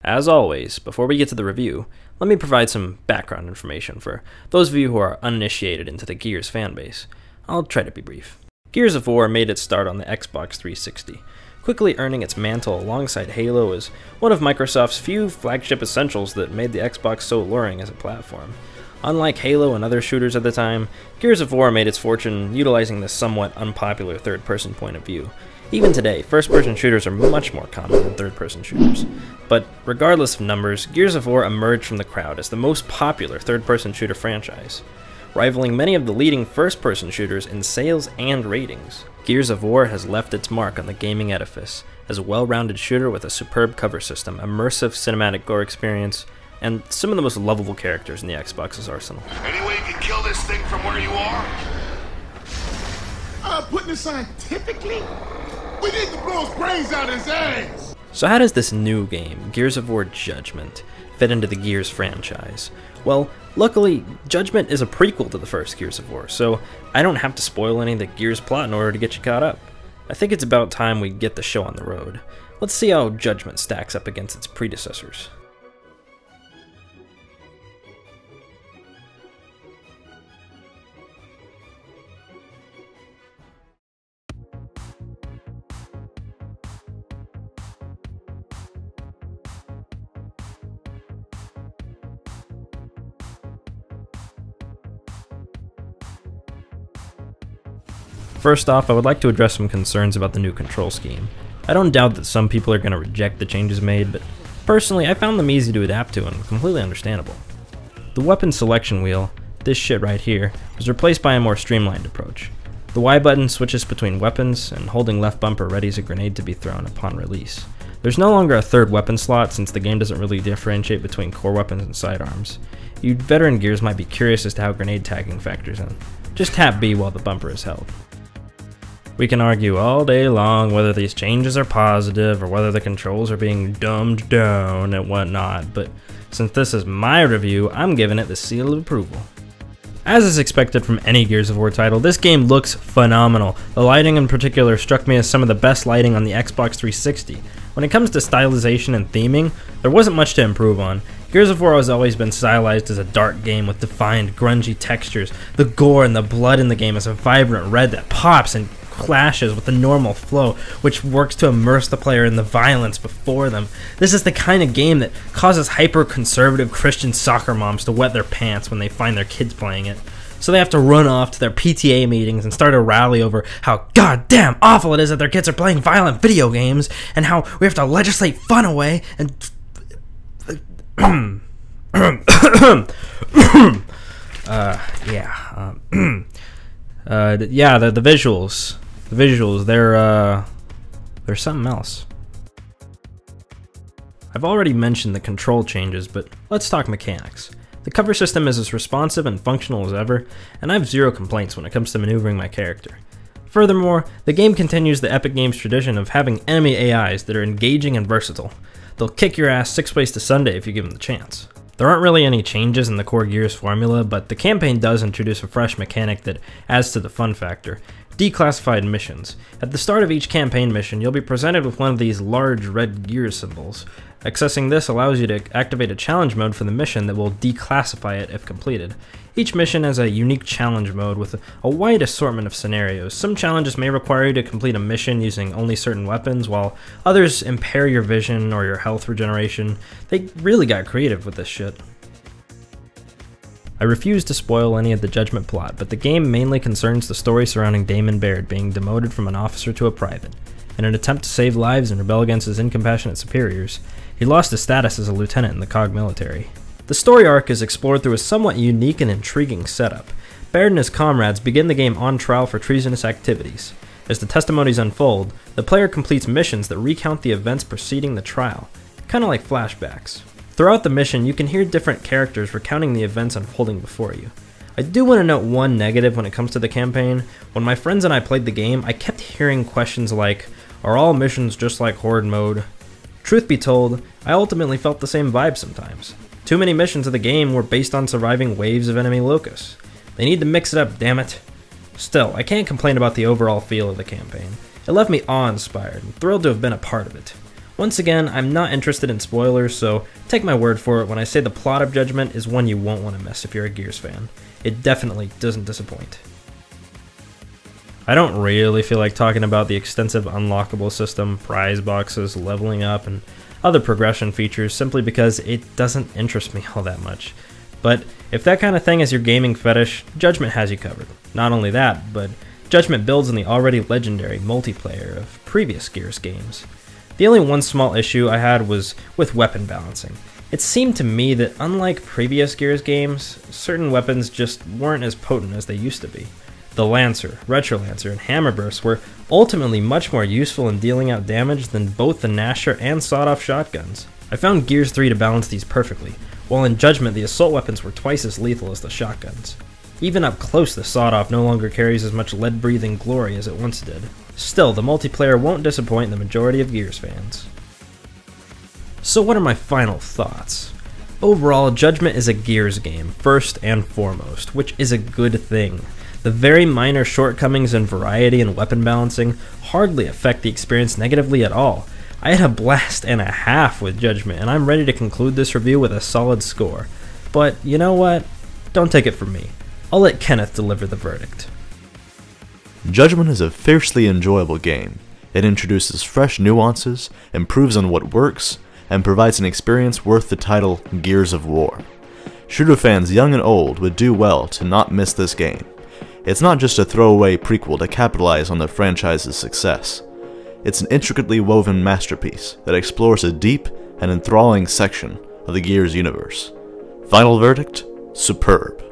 As always, before we get to the review, let me provide some background information for those of you who are uninitiated into the Gears fanbase. I'll try to be brief. Gears of War made its start on the Xbox 360, quickly earning its mantle alongside Halo as one of Microsoft's few flagship essentials that made the Xbox so alluring as a platform. Unlike Halo and other shooters at the time, Gears of War made its fortune utilizing the somewhat unpopular third-person point of view. Even today, first-person shooters are much more common than third-person shooters. But regardless of numbers, Gears of War emerged from the crowd as the most popular third-person shooter franchise, rivaling many of the leading first-person shooters in sales and ratings. Gears of War has left its mark on the gaming edifice as a well-rounded shooter with a superb cover system, immersive cinematic gore experience, and some of the most lovable characters in the Xbox's arsenal. Any way you can kill this thing from where you are? Putting it scientifically? We need to blow his brains out his ass! So how does this new game, Gears of War Judgment, fit into the Gears franchise? Well, luckily, Judgment is a prequel to the first Gears of War, so I don't have to spoil any of the Gears plot in order to get you caught up. I think it's about time we get the show on the road. Let's see how Judgment stacks up against its predecessors. First off, I would like to address some concerns about the new control scheme. I don't doubt that some people are going to reject the changes made, but personally I found them easy to adapt to and completely understandable. The weapon selection wheel, this shit right here, was replaced by a more streamlined approach. The Y button switches between weapons, and holding left bumper readies a grenade to be thrown upon release. There's no longer a third weapon slot since the game doesn't really differentiate between core weapons and sidearms. You veteran Gears might be curious as to how grenade tagging factors in. Just tap B while the bumper is held. We can argue all day long whether these changes are positive or whether the controls are being dumbed down and whatnot, but since this is my review, I'm giving it the seal of approval. As is expected from any Gears of War title, this game looks phenomenal. The lighting in particular struck me as some of the best lighting on the Xbox 360. When it comes to stylization and theming, there wasn't much to improve on. Gears of War has always been stylized as a dark game with defined, grungy textures. The gore and the blood in the game is a vibrant red that pops and clashes with the normal flow, which works to immerse the player in the violence before them. This is the kind of game that causes hyper-conservative Christian soccer moms to wet their pants when they find their kids playing it. So they have to run off to their PTA meetings and start a rally over how goddamn awful it is that their kids are playing violent video games, and how we have to legislate fun away, and the visuals. The visuals, they're something else. I've already mentioned the control changes, but let's talk mechanics. The cover system is as responsive and functional as ever, and I have zero complaints when it comes to maneuvering my character. Furthermore, the game continues the Epic Games tradition of having enemy AIs that are engaging and versatile. They'll kick your ass 6 ways to Sunday if you give them the chance. There aren't really any changes in the core Gears formula, but the campaign does introduce a fresh mechanic that adds to the fun factor: declassified missions. At the start of each campaign mission, you'll be presented with one of these large red gear symbols. Accessing this allows you to activate a challenge mode for the mission that will declassify it if completed. Each mission has a unique challenge mode with a wide assortment of scenarios. Some challenges may require you to complete a mission using only certain weapons, while others impair your vision or your health regeneration. They really got creative with this shit. I refuse to spoil any of the Judgment plot, but the game mainly concerns the story surrounding Damon Baird being demoted from an officer to a private. In an attempt to save lives and rebel against his incompassionate superiors, he lost his status as a lieutenant in the COG military. The story arc is explored through a somewhat unique and intriguing setup. Baird and his comrades begin the game on trial for treasonous activities. As the testimonies unfold, the player completes missions that recount the events preceding the trial, kinda like flashbacks. Throughout the mission, you can hear different characters recounting the events unfolding before you. I do want to note one negative when it comes to the campaign. When my friends and I played the game, I kept hearing questions like, "Are all missions just like Horde mode?" Truth be told, I ultimately felt the same vibe sometimes. Too many missions of the game were based on surviving waves of enemy locusts. They need to mix it up, damn it. Still, I can't complain about the overall feel of the campaign. It left me awe-inspired and thrilled to have been a part of it. Once again, I'm not interested in spoilers, so take my word for it when I say the plot of Judgment is one you won't want to miss if you're a Gears fan. It definitely doesn't disappoint. I don't really feel like talking about the extensive unlockable system, prize boxes, leveling up, and other progression features simply because it doesn't interest me all that much. But if that kind of thing is your gaming fetish, Judgment has you covered. Not only that, but Judgment builds on the already legendary multiplayer of previous Gears games. The only one small issue I had was with weapon balancing. It seemed to me that unlike previous Gears games, certain weapons just weren't as potent as they used to be. The Lancer, Retro Lancer, and Hammer Burst were ultimately much more useful in dealing out damage than both the Gnasher and sawed-off shotguns. I found Gears 3 to balance these perfectly, while in Judgment the assault weapons were twice as lethal as the shotguns. Even up close, the sawed-off no longer carries as much lead-breathing glory as it once did. Still, the multiplayer won't disappoint the majority of Gears fans. So what are my final thoughts? Overall, Judgment is a Gears game, first and foremost, which is a good thing. The very minor shortcomings in variety and weapon balancing hardly affect the experience negatively at all. I had a blast and a half with Judgment, and I'm ready to conclude this review with a solid score. But you know what? Don't take it from me. I'll let Kenneth deliver the verdict. Judgment is a fiercely enjoyable game. It introduces fresh nuances, improves on what works, and provides an experience worth the title Gears of War. Shooter fans young and old would do well to not miss this game. It's not just a throwaway prequel to capitalize on the franchise's success. It's an intricately woven masterpiece that explores a deep and enthralling section of the Gears universe. Final verdict? Superb.